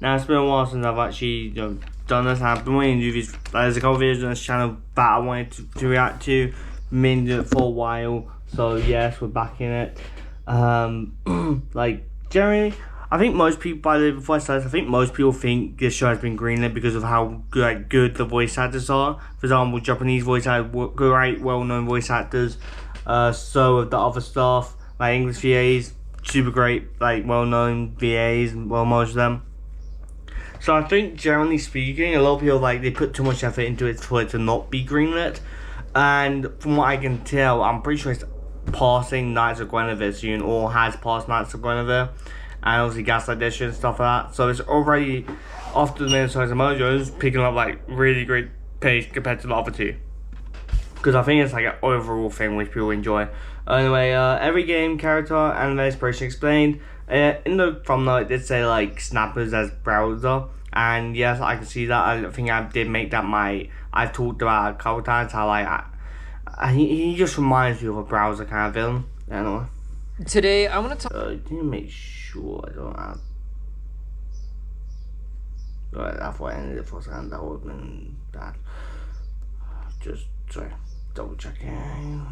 Now it's been a while since I've actually done this. I've been wanting to do these. There's a couple videos on this channel that I wanted to react to. Been doing it for a while, so yes, we're back in it. Like generally, I think most people, by the way, before I start this, I think most people think this show has been greenlit because of how good the voice actors are. For example, Japanese voice actors, great, well-known voice actors. So with the other stuff, like English VAs, super great, like well-known VAs, well, most of them. So I think generally speaking, a lot of people they put too much effort into it for it to not be greenlit. And from what I can tell, I'm pretty sure it's passing Knights of Guinevere soon, or has passed Knights of Guinevere, and obviously Gaslight Edition and stuff like that. So it's already, after the Minnesota Mojo's, picking up really great pace compared to the other two. Because I think it's an overall thing which people enjoy. Anyway, every game, character, anime inspiration explained. In the thumbnail it did say snappers as browser, and yes, I can see that. I think I did make that I've talked about it a couple times how he just reminds me of a browser kind of villain. Anyway. Today I want to talk. I need to make sure I don't have. Right, that's why I ended it for a second. That would have been bad. Just sorry, double checking.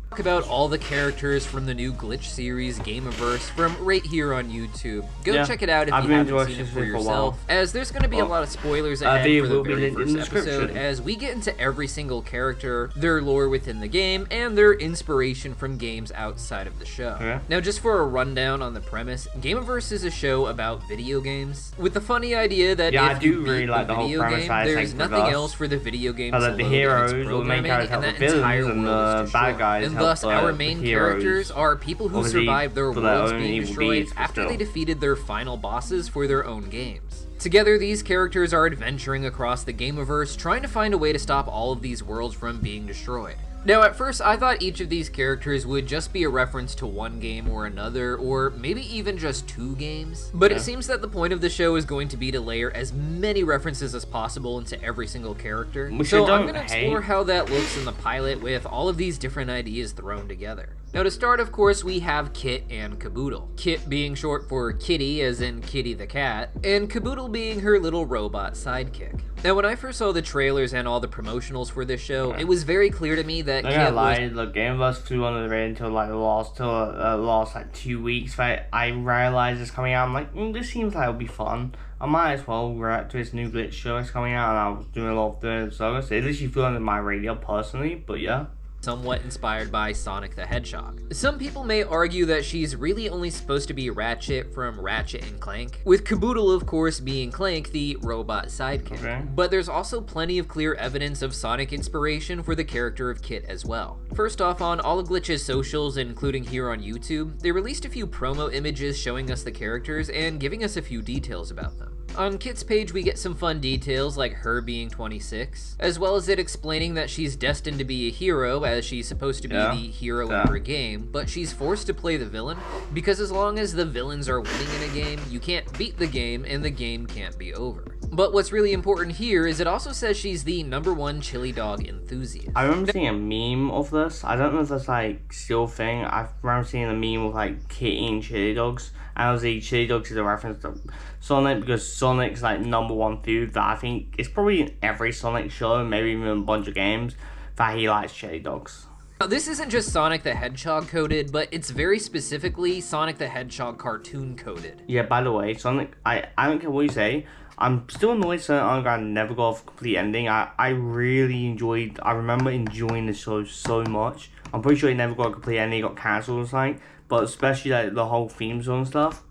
Talk about all the characters from the new Glitch series Gameoverse from right here on YouTube. Go check it out if you haven't seen it for yourself, as there's going to be a lot of spoilers ahead for the very first episode, as we get into every single character, their lore within the game, and their inspiration from games outside of the show. Now, just for a rundown on the premise, Gameoverse is a show about video games, with the funny idea that if you beat the video game, there's nothing else for the video game to load in its programming, and that entire world is destroyed. Thus, our main characters are people who survived their worlds being destroyed after they defeated their final bosses for their own games. Together, these characters are adventuring across the Gameoverse, trying to find a way to stop all of these worlds from being destroyed. Now, at first, I thought each of these characters would just be a reference to one game or another, or maybe even just two games. But it seems that the point of the show is going to be to layer as many references as possible into every single character. So I'm going to explore how that looks in the pilot with all of these different ideas thrown together. Now, to start, of course, we have Kit and Caboodle. Kit being short for Kitty, as in Kitty the cat, and Caboodle being her little robot sidekick. Now, when I first saw the trailers and all the promotionals for this show, it was very clear to me that Kit was... The Gameoverse flew under the radar until the last 2 weeks. I realized it's coming out. I'm like, this seems like it'll be fun. I might as well react to this new Glitch show that's coming out, and I was doing a lot of doing it. So it literally flew under my radio personally, but yeah. Somewhat inspired by Sonic the Hedgehog. Some people may argue that she's really only supposed to be Ratchet from Ratchet and Clank, with Caboodle of course being Clank, the robot sidekick. But there's also plenty of clear evidence of Sonic inspiration for the character of Kit as well. First off, on all of Glitch's socials, including here on YouTube, they released a few promo images showing us the characters and giving us a few details about them. On Kit's page, we get some fun details like her being 26, as well as it explaining that she's destined to be a hero, as she's supposed to be the hero of her game, but she's forced to play the villain, because as long as the villains are winning in a game, you can't beat the game, and the game can't be over. But what's really important here is it also says she's the #1 chili dog enthusiast. I remember seeing a meme of this. I don't know if that's still a thing. I remember seeing a meme of Kit eating chili dogs. And obviously chili dogs is a reference to Sonic, because Sonic's #1 food that I think is probably in every Sonic show, maybe even a bunch of games, that he likes chili dogs. Now, this isn't just Sonic the Hedgehog coded, but it's very specifically Sonic the Hedgehog cartoon coded. Yeah, by the way, Sonic, I don't care what you say, I'm still annoyed Sonic Underground never got a complete ending. I remember enjoying the show so much. I'm pretty sure it never got a complete ending, it got cancelled or something. But especially the whole theme song stuff.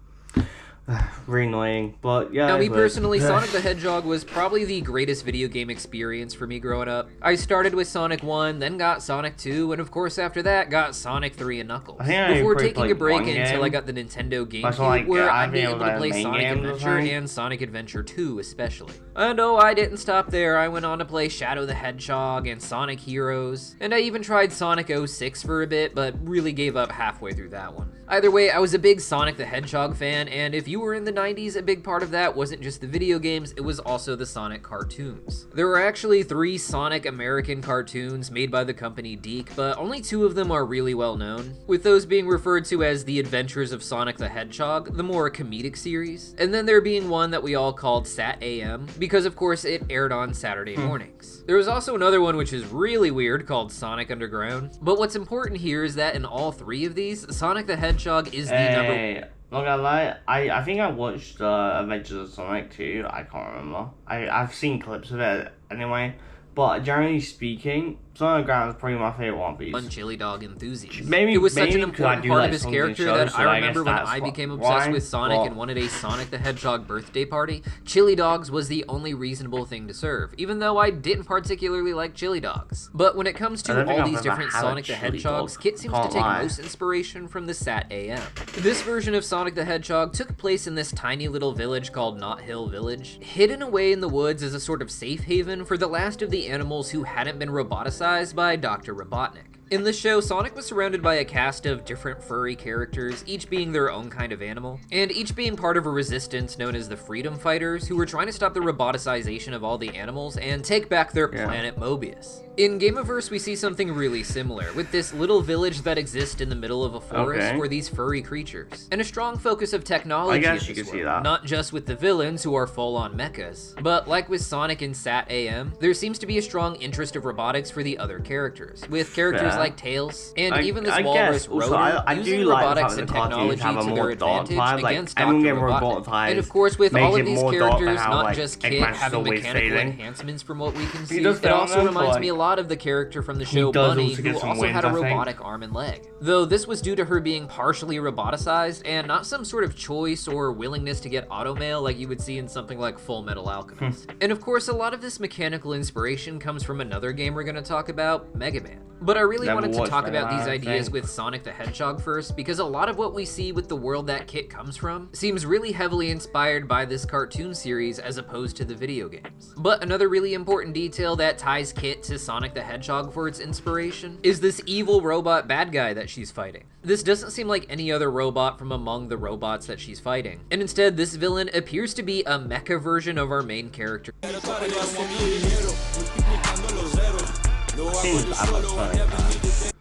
Really annoying, but yeah. Now, me personally, Sonic the Hedgehog was probably the greatest video game experience for me growing up. I started with Sonic 1, then got Sonic 2, and of course after that got Sonic 3 and Knuckles. Before taking a break until I got the Nintendo GameCube, where I'd be able to play Sonic Adventure and Sonic Adventure 2 especially. And oh, I didn't stop there. I went on to play Shadow the Hedgehog and Sonic Heroes, and I even tried Sonic 06 for a bit, but really gave up halfway through that one. Either way, I was a big Sonic the Hedgehog fan, and if you were in the 90s, a big part of that wasn't just the video games, it was also the Sonic cartoons. There were actually 3 Sonic American cartoons made by the company Deke, but only 2 of them are really well known, with those being referred to as The Adventures of Sonic the Hedgehog, the more comedic series, and then there being one that we all called Sat AM, because of course it aired on Saturday mornings. There was also another one which is really weird called Sonic Underground, but what's important here is that in all 3 of these, Sonic the Hedgehog is the number... Not gonna lie, I think I watched Adventures of Sonic 2, I can't remember. I've seen clips of it anyway, but generally speaking, Sonic Underground is probably my favorite One Piece. One chili dog enthusiast. Maybe, it was such an maybe important part of his character shows, that so I remember when I became obsessed with Sonic and wanted a Sonic the Hedgehog birthday party, chili dogs was the only reasonable thing to serve, even though I didn't particularly like chili dogs. But when it comes to all these different Sonic the Hedgehogs, Kit seems to take most inspiration from the Sat AM. This version of Sonic the Hedgehog took place in this tiny little village called Knot Hill Village, hidden away in the woods as a sort of safe haven for the last of the animals who hadn't been roboticized by Dr. Robotnik. In the show, Sonic was surrounded by a cast of different furry characters, each being their own kind of animal, and each being part of a resistance known as the Freedom Fighters, who were trying to stop the roboticization of all the animals and take back their planet Mobius. In Gameoverse, we see something really similar, with this little village that exists in the middle of a forest for these furry creatures, and a strong focus of technology in this world, not just with the villains who are full-on mechas, but like with Sonic and Sat AM, there seems to be a strong interest of robotics for the other characters, with characters like Tails, and even this walrus Rotor, using robotics and technology to their advantage against Dr. Robotnik. And of course, with all of these characters, not just Kit having mechanical enhancements from what we can see, it also reminds me a lot of the character from the show Bunny, who also had a robotic arm and leg. Though this was due to her being partially roboticized, and not some sort of choice or willingness to get automail like you would see in something like Full Metal Alchemist. And of course, a lot of this mechanical inspiration comes from another game we're going to talk about, Mega Man. But I really wanted to talk about these ideas with Sonic the Hedgehog first, because a lot of what we see with the world that Kit comes from seems really heavily inspired by this cartoon series as opposed to the video games. But another really important detail that ties Kit to Sonic the Hedgehog for its inspiration is this evil robot bad guy that she's fighting. This doesn't seem like any other robot from among the robots that she's fighting, and instead this villain appears to be a mecha version of our main character.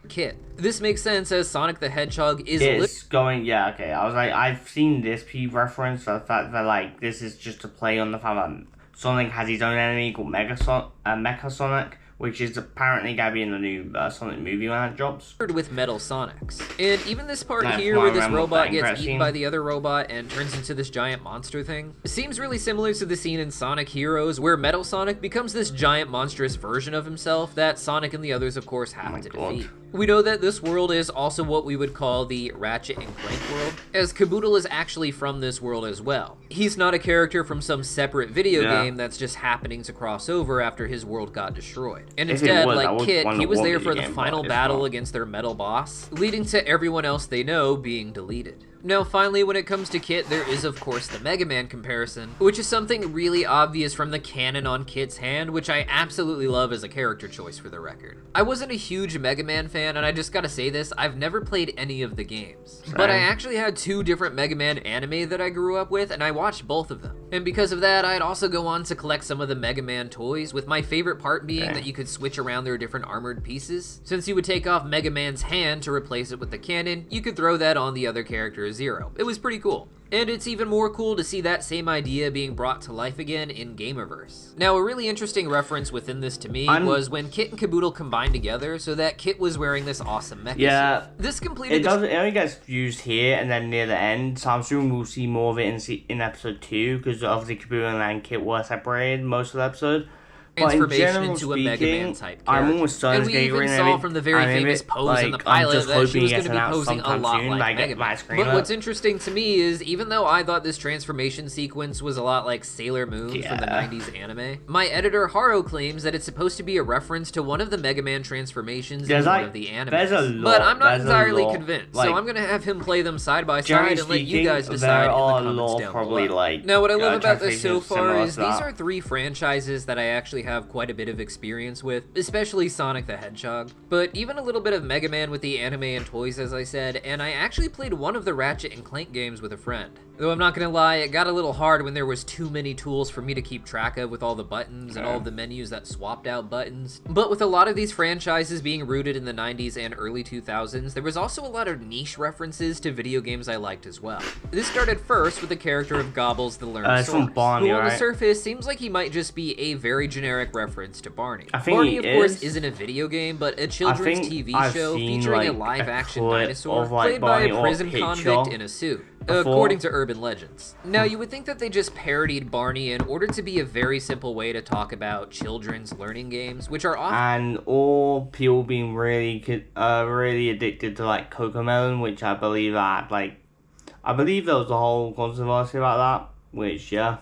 Kit. This makes sense as Sonic the Hedgehog is going, I was like, I've seen this reference, the fact that like this is just a play on the fact that Sonic has his own enemy called Mecha Sonic, which is apparently going to be in the new Sonic movie when it drops. With Metal Sonics. And even this part here where this robot gets eaten by the other robot and turns into this giant monster thing seems really similar to the scene in Sonic Heroes where Metal Sonic becomes this giant monstrous version of himself that Sonic and the others of course have to defeat. We know that this world is also what we would call the Ratchet and Clank world, as Caboodle is actually from this world as well. He's not a character from some separate video game that's just happening to cross over after his world got destroyed. And instead, like Kit, he was there for the final battle against their metal boss, leading to everyone else they know being deleted. Now finally, when it comes to Kit, there is of course the Mega Man comparison, which is something really obvious from the canon on Kit's hand, which I absolutely love as a character choice for the record. I wasn't a huge Mega Man fan, and I just gotta say this, I've never played any of the games. But I actually had 2 different Mega Man anime that I grew up with, and I watched both of them. And because of that, I'd also go on to collect some of the Mega Man toys, with my favorite part being that you could switch around their different armored pieces. Since you would take off Mega Man's hand to replace it with the cannon, you could throw that on the other character's Zero. It was pretty cool. And it's even more cool to see that same idea being brought to life again in Gameoverse. Now, a really interesting reference within this to me was when Kit and Caboodle combined together so that Kit was wearing this awesome mecha suit. This completed it only gets used here and then near the end, so I'm assuming we'll see more of it in episode 2, because obviously Caboodle and Kit were separated most of the episode. Transformation into a Mega Man type character. I'm almost certain and we even saw from the very famous pose in the pilot that she was going to be posing a lot like Mega Man. But what's interesting to me is, even though I thought this transformation sequence was a lot like Sailor Moon from the 90s anime, my editor Haro claims that it's supposed to be a reference to one of the Mega Man transformations in one of the animes. But I'm not entirely convinced, so I'm going to have him play them side by side and let you guys decide in the comments down below. Now, what I love about this so far is these are 3 franchises that I actually actually have quite a bit of experience with, especially Sonic the Hedgehog. But even a little bit of Mega Man with the anime and toys, as I said, and I actually played one of the Ratchet and Clank games with a friend. Though I'm not gonna lie, it got a little hard when there was too many tools for me to keep track of with all the buttons and all of the menus that swapped out buttons. But with a lot of these franchises being rooted in the 90s and early 2000s, there was also a lot of niche references to video games I liked as well. This started first with the character of Gobbles the Learned Source, who on the surface seems like he might just be a very generic reference to Barney. Barney, of course, isn't a video game, but a children's TV show featuring a live-action dinosaur played by a prison convict in a suit. According to urban legends. Now, you would think that they just parodied Barney in order to be a very simple way to talk about children's learning games, which are often... And all people being really addicted to, like, Cocomelon, which I believe there was a whole controversy about that, which, yeah.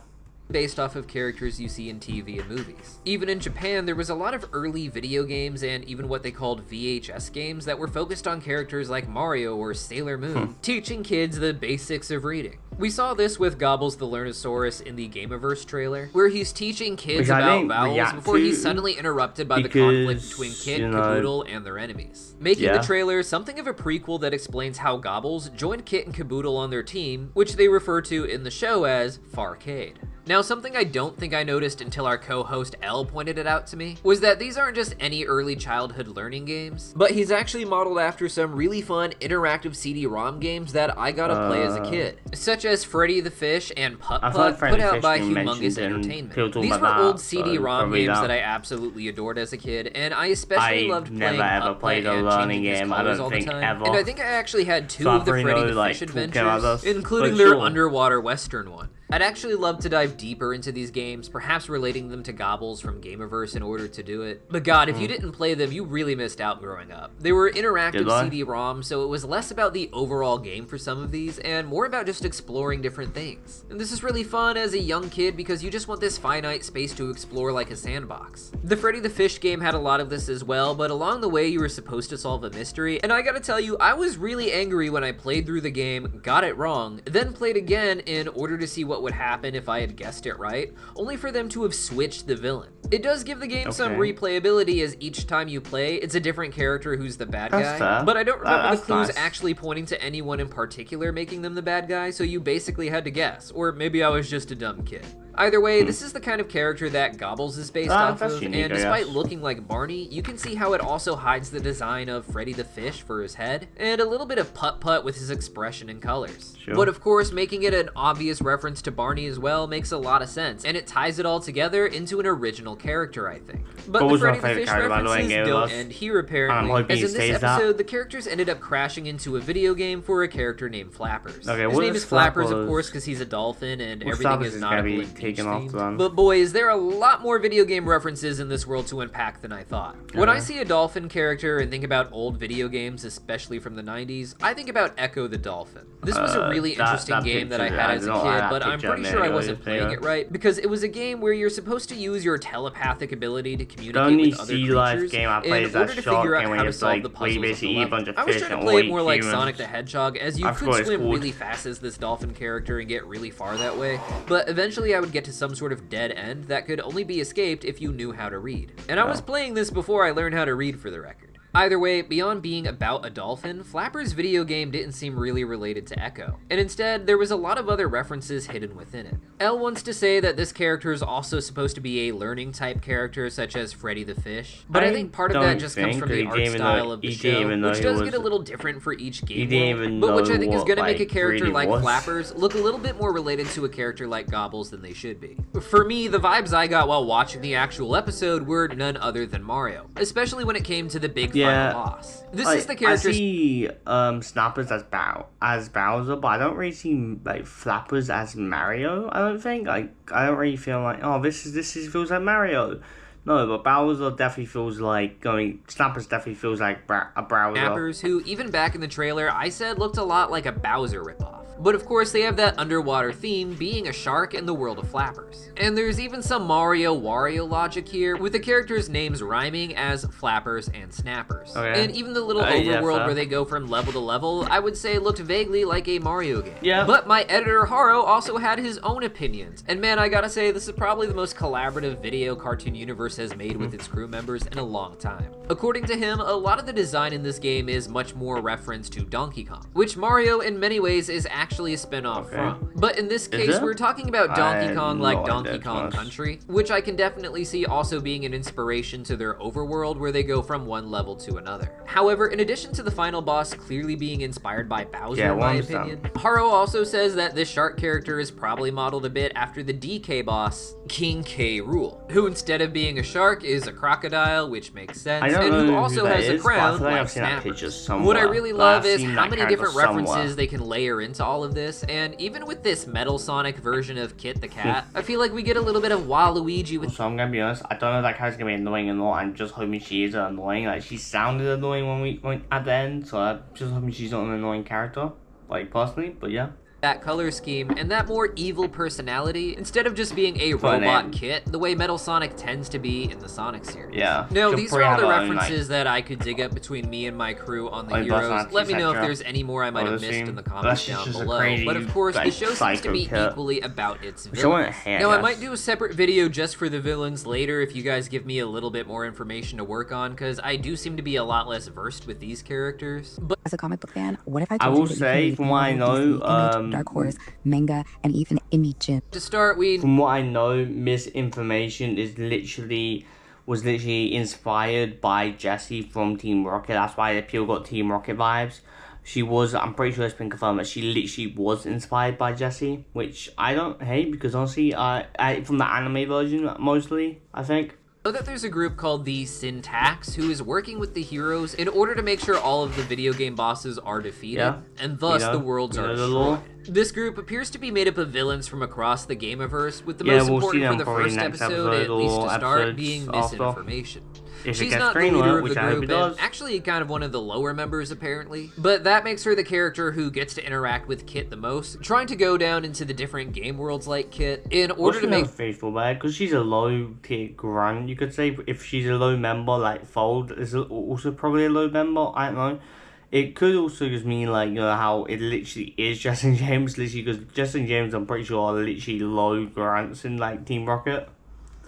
Based off of characters you see in TV and movies. Even in Japan, there was a lot of early video games and even what they called VHS games that were focused on characters like Mario or Sailor Moon, teaching kids the basics of reading. We saw this with Gobbles the Learnosaurus in the Gameoverse trailer, where he's teaching kids about vowels before he's suddenly interrupted by the conflict between Kit, Caboodle, and their enemies. Making the trailer something of a prequel that explains how Gobbles joined Kit and Caboodle on their team, which they refer to in the show as Farcade. Now, something I don't think I noticed until our co-host Elle pointed it out to me was that these aren't just any early childhood learning games, but he's actually modeled after some really fun interactive CD-ROM games that I got to play as a kid, such as Freddy the Fish and Putt Putt, put out by Humongous Entertainment. These were old CD-ROM games that I absolutely adored as a kid, and I especially loved playing Putt Putt and changing his colors all the time. And I think I actually had two of the Freddy the Fish adventures, including their underwater western one. I'd actually love to dive deeper into these games, perhaps relating them to Gobbles from Gameoverse in order to do it. But God, if you didn't play them, you really missed out growing up. They were interactive CD-ROM, so it was less about the overall game for some of these, and more about just exploring different things. And this is really fun as a young kid because you just want this finite space to explore like a sandbox. The Freddy the Fish game had a lot of this as well, but along the way you were supposed to solve a mystery, and I gotta tell you, I was really angry when I played through the game, got it wrong, then played again in order to see what would happen if I had guessed it right, only for them to have switched the villain. It does give the game some replayability as each time you play, it's a different character who's the bad guy, but I don't remember the clues actually pointing to anyone in particular making them the bad guy, so you basically had to guess, or maybe I was just a dumb kid. Either way, this is the kind of character that Gobbles is based off of, and despite looking like Barney, you can see how it also hides the design of Freddy the Fish for his head, and a little bit of Putt Putt with his expression and colors. But of course, making it an obvious reference to Barney as well makes a lot of sense, and it ties it all together into an original character, I think. But the Freddy the Fish references don't end here, apparently, as in this episode, the characters ended up crashing into a video game for a character named Flappers. His name is Flappers, of course, because he's a dolphin, and everything is nautical and beach themed. But boys, there are a lot more video game references in this world to unpack than I thought. When I see a dolphin character and think about old video games, especially from the 90s, I think about Echo the Dolphin. This was a really interesting game that I had as a kid, but I'm pretty sure I wasn't playing it right, because it was a game where you're supposed to use your telepathic ability to communicate with other creatures in order to figure out how to solve the puzzles of the level. I was trying to play it more like Sonic the Hedgehog, as you could swim really fast as this dolphin character and get really far that way, but eventually I would get to some sort of dead end that could only be escaped if you knew how to read. And I was playing this before I learned how to read, for the record. Either way, beyond being about a dolphin, Flapper's video game didn't seem really related to Echo, and instead, there was a lot of other references hidden within it. Elle wants to say that this character is also supposed to be a learning type character, such as Freddy the Fish, but I think part of that just comes from the art style of the show, which does get a little different for each game world, but which I think is going to make a character like Flappers look a little bit more related to a character like Gobbles than they should be. For me, the vibes I got while watching the actual episode were none other than Mario, especially when it came to the big final boss. This is the character. I see Snappers as Bowser, but I don't really see like Flappers as Mario. I don't think. I don't really feel like, oh, this feels like Mario. No, but Bowser definitely feels like Snappers definitely feels like a Bowser. Snappers, who even back in the trailer I said looked a lot like a Bowser ripoff. But of course, they have that underwater theme being a shark in the world of flappers. And there's even some Wario logic here, with the characters' names rhyming as flappers and snappers. Okay. And even the little overworld where they go from level to level, I would say looked vaguely like a Mario game. Yeah. But my editor Haro also had his own opinions. And man, I gotta say, this is probably the most collaborative video Cartoon Universe has made with its crew members in a long time. According to him, a lot of the design in this game is much more reference to Donkey Kong, which Mario in many ways is actually a spin-off from. But in this case, we're talking about Donkey Kong like Donkey Kong Country, which I can definitely see also being an inspiration to their overworld where they go from one level to another. However, in addition to the final boss clearly being inspired by Bowser in my opinion, Haro also says that this shark character is probably modeled a bit after the DK boss, King K. Rool, who instead of being a shark is a crocodile, which makes sense, and who also has a crown like Snappers. What I really love is how many different references they can layer into all of this, and even with this Metal Sonic version of Kit the Cat, I feel like we get a little bit of Waluigi with... So I'm gonna be honest, I don't know if that character's gonna be annoying or not. I'm just hoping she is annoying. Like, she sounded annoying when we went at the end, so I'm just hoping she's not an annoying character, like, personally, but yeah. That color scheme and that more evil personality instead of just being a robot Kit the way Metal Sonic tends to be in the Sonic series. Yeah. No, these are all the references that I could dig up between me and my crew on the heroes. Let me know if there's any more I might have missed in the comments down below. But of course, the show seems to be equally about its villains. Now, I might do a separate video just for the villains later if you guys give me a little bit more information to work on, because I do seem to be a lot less versed with these characters. But as a comic book fan, what if I told you that say, from what I know, Dark Horse, manga, and even image. To start, from what I know, Misinformation was literally inspired by Jessie from Team Rocket. That's why people got Team Rocket vibes. I'm pretty sure it's been confirmed that she literally was inspired by Jessie, which I don't hate because honestly, from the anime version mostly, I think. Know that there's a group called the Syntax who is working with the heroes in order to make sure all of the video game bosses are defeated, and thus the worlds are destroyed. This group appears to be made up of villains from across the Gameoverse, with the most important for the first episode, at least to start, being Misinformation. She's not the leader of the group, and actually kind of one of the lower members apparently, but that makes her the character who gets to interact with Kit the most, trying to go down into the different game worlds like Kit in order to make faithful bad, because she's a low tier grunt, you could say. If she's a low member, like Fold is also probably a low member, I don't know. It could also just mean, like, you know, how it literally is Justin James, literally, because Justin James, I'm pretty sure, are literally low grunts in, like, Team Rocket.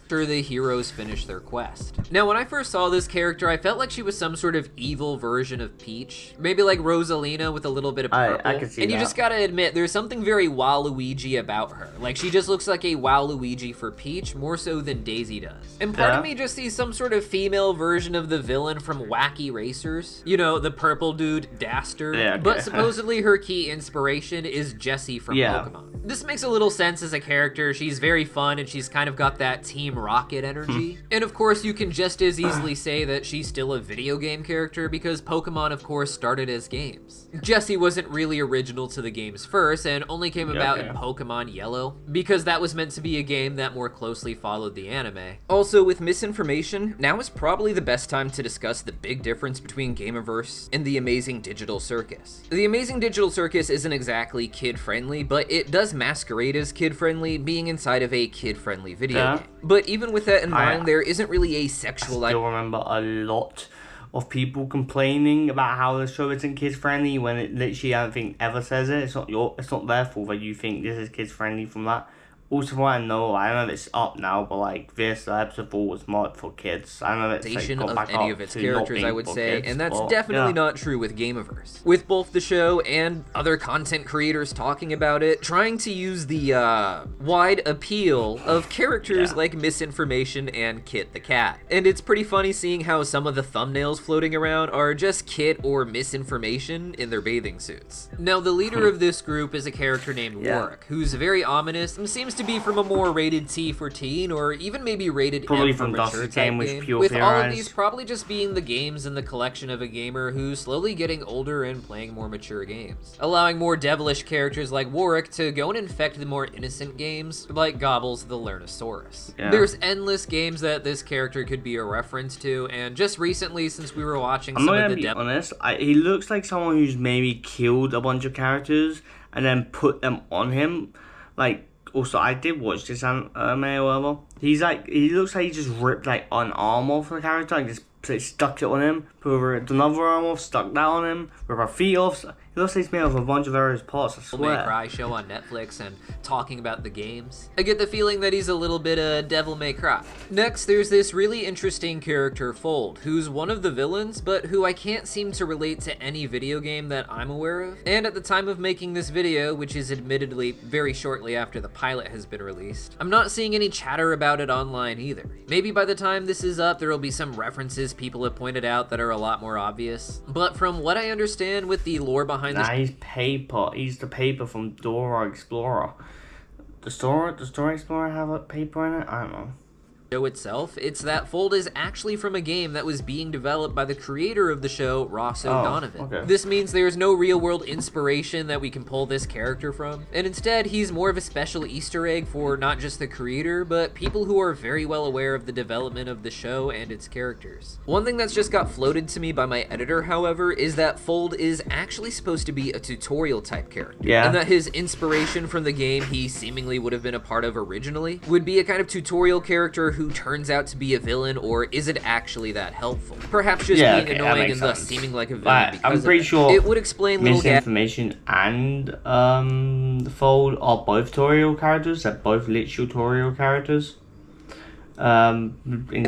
After the heroes finish their quest. Now, when I first saw this character, I felt like she was some sort of evil version of Peach. Maybe like Rosalina with a little bit of purple. I can see and that. You just gotta admit, there's something very Waluigi about her. Like, she just looks like a Waluigi for Peach, more so than Daisy does. And part of me just sees some sort of female version of the villain from Wacky Racers. You know, the purple dude, Daster. Yeah, okay. But supposedly her key inspiration is Jessie from Pokemon. This makes a little sense as a character. She's very fun, and she's kind of got that Team Rocket energy. And of course, you can just as easily say that she's still a video game character because Pokemon, of course, started as games. Jessie wasn't really original to the games first and only came about in Pokemon Yellow because that was meant to be a game that more closely followed the anime. Also, with Misinformation, now is probably the best time to discuss the big difference between Gameoverse and the Amazing Digital Circus. The Amazing Digital Circus isn't exactly kid-friendly, but it does masquerade as kid-friendly, being inside of a kid-friendly video game. But even with that in mind, there isn't really a sexual... I still remember a lot of people complaining about how the show isn't kids-friendly when it literally, I don't think, ever says it. It's not their fault that you think this is kids-friendly from that. Also, what I don't know if it's up now, but like this episode 4 was not for kids. I don't know if it's like, of any of its characters, I would say, and that's definitely not true with Gameoverse. With both the show and other content creators talking about it, trying to use the wide appeal of characters like Misinformation and Kit the Cat. And it's pretty funny seeing how some of the thumbnails floating around are just Kit or Misinformation in their bathing suits. Now, the leader of this group is a character named Warwick, who's very ominous and seems to be from a more rated T for teen, or even maybe rated M for mature type game, with all of these probably just being the games in the collection of a gamer who's slowly getting older and playing more mature games, allowing more devilish characters like Warwick to go and infect the more innocent games, like Gobbles the Lernosaurus. There's endless games that this character could be a reference to, and just recently, since we were watching some of the honest, he looks like someone who's maybe killed a bunch of characters and then put them on him. Like, also, I did watch this anime or whatever. He looks like he just ripped like an arm off the character and just stuck it on him. Put another arm off, stuck that on him. With our feet off. He looks like he's made of a bunch of various parts, I swear. Devil May Cry show on Netflix and talking about the games. I get the feeling that he's a little bit Devil May Cry. Next, there's this really interesting character, Fold, who's one of the villains, but who I can't seem to relate to any video game that I'm aware of. And at the time of making this video, which is admittedly very shortly after the pilot has been released, I'm not seeing any chatter about it online either. Maybe by the time this is up, there will be some references people have pointed out that are a lot more obvious. But from what I understand with the lore behind he's Paper. He's the Paper from Dora Explorer. Does Dora Explorer have a paper in it? I don't know. Show itself, it's that Fold is actually from a game that was being developed by the creator of the show, Ross O'Donovan. Okay. This means there's no real-world inspiration that we can pull this character from, and instead he's more of a special Easter egg for not just the creator, but people who are very well aware of the development of the show and its characters. One thing that's just got floated to me by my editor, however, is that Fold is actually supposed to be a tutorial type character, and that his inspiration from the game he seemingly would have been a part of originally would be a kind of tutorial character who turns out to be a villain, or is it actually that helpful? Perhaps just being annoying and thus seeming like a villain because I'm pretty sure it would explain little Misinformation and the Fold are both tutorial characters. They're both literal tutorial characters. In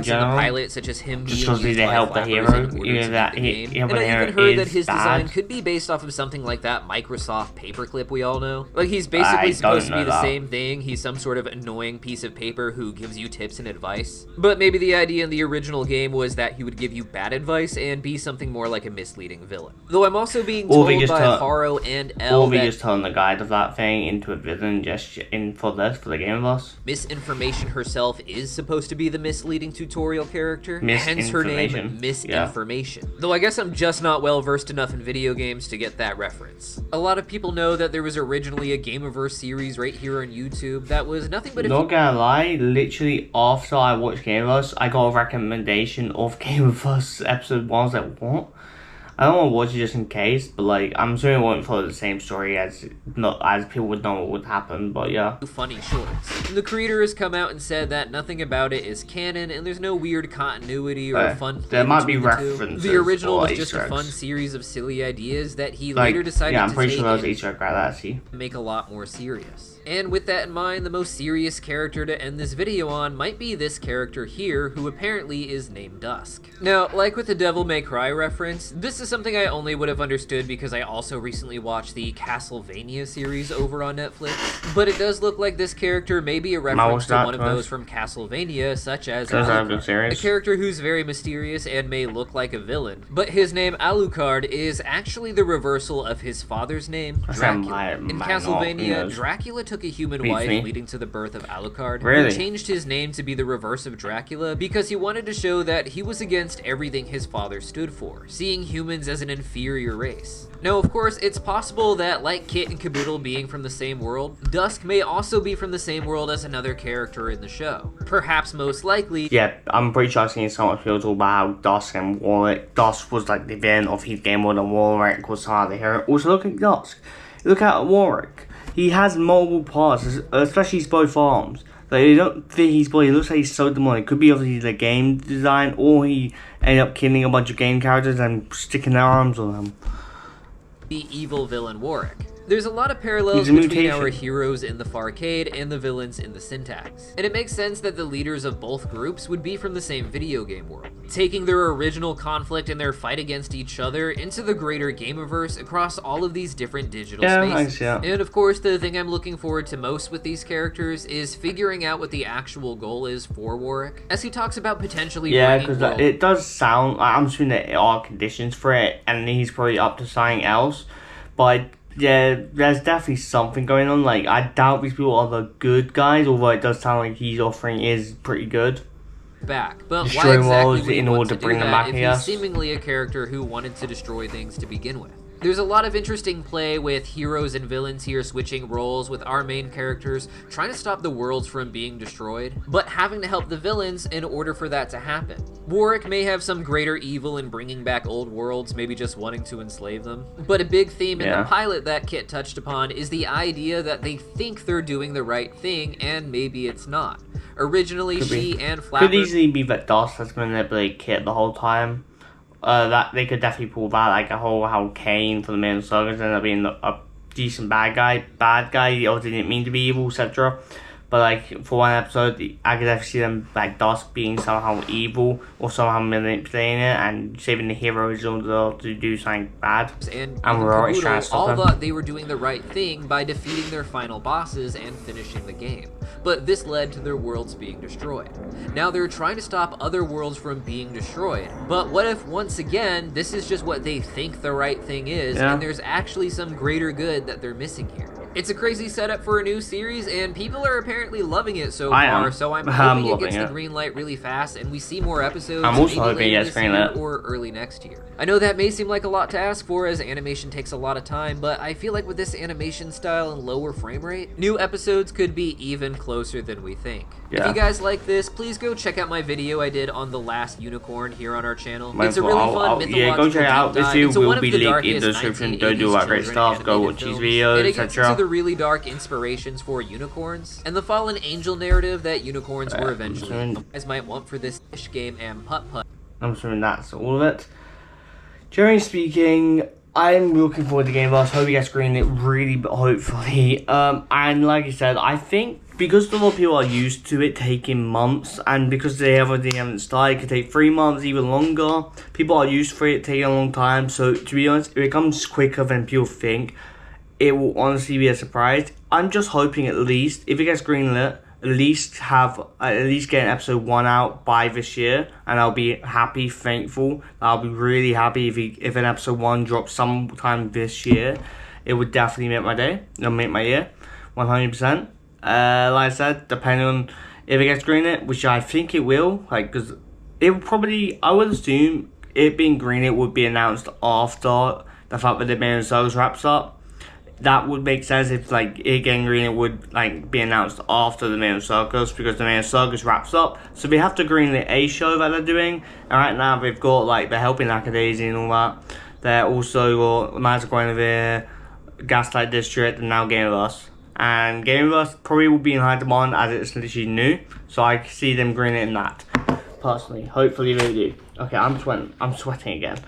general, the pilot, such as him just because they help the hero, even that and I even heard that his design could be based off of something like that Microsoft paperclip we all know. Like, he's basically supposed to be the same thing. He's some sort of annoying piece of paper who gives you tips and advice. But maybe the idea in the original game was that he would give you bad advice and be something more like a misleading villain. Though I'm also being told by Haro and Elle or we just turn the guide of that thing into a villain just for the Gameoverse. Misinformation herself is supposed to be the misleading tutorial character, hence her name, Misinformation. Though I guess I'm just not well versed enough in video games to get that reference. A lot of people know that there was originally a Gameoverse series right here on YouTube that was nothing but not gonna lie, literally after I watched Gameoverse, I got a recommendation of Gameoverse episode 1. I was like, what? I don't want to watch it just in case, but like, I'm assuming it won't follow the same story as people would know what would happen, but yeah. Funny shorts. The creator has come out and said that nothing about it is canon, and there's no weird continuity or fun play. There might be references. The original was just a fun series of silly ideas that he later decided I'm pretty sure that was Easter egg like that, see? Make a lot more serious. And with that in mind, the most serious character to end this video on might be this character here, who apparently is named Dusk. Now, like with the Devil May Cry reference, this is something I only would have understood because I also recently watched the Castlevania series over on Netflix. But it does look like this character may be a reference to one of those from Castlevania, such as Alucard, a character who's very mysterious and may look like a villain. But his name Alucard is actually the reversal of his father's name, Dracula. In Castlevania, Dracula took a human wife, leading to the birth of Alucard, who changed his name to be the reverse of Dracula because he wanted to show that he was against everything his father stood for, seeing humans as an inferior race. Now, of course, it's possible that, like Kit and Caboodle being from the same world, Dusk may also be from the same world as another character in the show. Perhaps most likely... Yeah, I'm pretty sure I've seen so much people talk about how Dusk and Warwick... Dusk was like the villain of his game world and Warwick was part of the hero. Also, look at Dusk. Look at Warwick. He has multiple parts, especially his both arms. Like, you don't think his body looks like he's so demonic. Could be obviously the game design, or he ended up killing a bunch of game characters and sticking their arms on them. The evil villain Warwick. There's a lot of parallels between our heroes in the Farcade and the villains in the Syntax, and it makes sense that the leaders of both groups would be from the same video game world, taking their original conflict and their fight against each other into the greater Gameoverse across all of these different digital spaces. And of course, the thing I'm looking forward to most with these characters is figuring out what the actual goal is for Warwick, as he talks about potentially because it does sound like, I'm assuming there are conditions for it, and he's probably up to something else, but yeah, there's definitely something going on. Like, I doubt these people are the good guys, although it does sound like his offering is pretty good. But why exactly would he in order to bring them back if he's seemingly a character who wanted to destroy things to begin with? There's a lot of interesting play with heroes and villains here switching roles, with our main characters trying to stop the worlds from being destroyed, but having to help the villains in order for that to happen. Warwick may have some greater evil in bringing back old worlds, maybe just wanting to enslave them, but a big theme in the pilot that Kit touched upon is the idea that they think they're doing the right thing, and maybe it's not. Originally, she and Flapper... Could easily be that DOS has manipulated Kit the whole time. That they could definitely pull that, like a whole how Kane for the main sagas ended up being a decent bad guy. He obviously didn't mean to be evil, etc. But like for one episode, I could definitely see them like Dusk being somehow evil or somehow manipulating it and saving the heroes in order to do something bad. And we're always trying to stop them. All thought they were doing the right thing by defeating their final bosses and finishing the game. But this led to their worlds being destroyed. Now they're trying to stop other worlds from being destroyed. But what if, once again, this is just what they think the right thing is, and there's actually some greater good that they're missing here? It's a crazy setup for a new series, and people are apparently loving it so far, so I'm hoping it gets the green light really fast, and we see more episodes I'm also hoping maybe later this this year year or early next year. I know that may seem like a lot to ask for, as animation takes a lot of time, but I feel like with this animation style and lower frame rate, new episodes could be even closer than we think. If you guys like this, please go check out my video I did on The Last Unicorn here on our channel. It's a really fun mythological go check it out. This video will be linked in the darkest description. Go do that great stuff. Go watch these videos, etc. It gets into the really dark inspirations for unicorns, and the fallen angel narrative that unicorns were eventually. You guys might want for this ish game and putt-putt. I'm assuming that's all of it. Generally speaking, I'm looking forward to Gameoverse. Hope you guys screen it really, but hopefully. And like I said, I think because a lot of people are used to it taking months, and because they haven't started, it could take 3 months, even longer. People are used for it taking a long time. So to be honest, if it comes quicker than people think, it will honestly be a surprise. I'm just hoping at least, if it gets greenlit, at least get an episode 1 out by this year, and I'll be happy, thankful. I'll be really happy if an episode 1 drops sometime this year. It would definitely make my day. It'll make my year, 100%. Like I said, depending on if it gets greenlit, which I think it will, like, because it will probably, I would assume it being greenlit would be announced after the fact that the main sagas wraps up. That would make sense if like it getting greenlit would like be announced after the main sagas, because the main sagas wraps up. So they have to greenlit a show that they're doing, and right now they've got like the Helping Lackadaisy and all that. They're also got Magic Guinevere, Gaslight District, and now Gameoverse. And Gameoverse probably will be in high demand as it's literally new, so I can see them greenlighting that personally. Hopefully they do. Okay, I'm sweating again.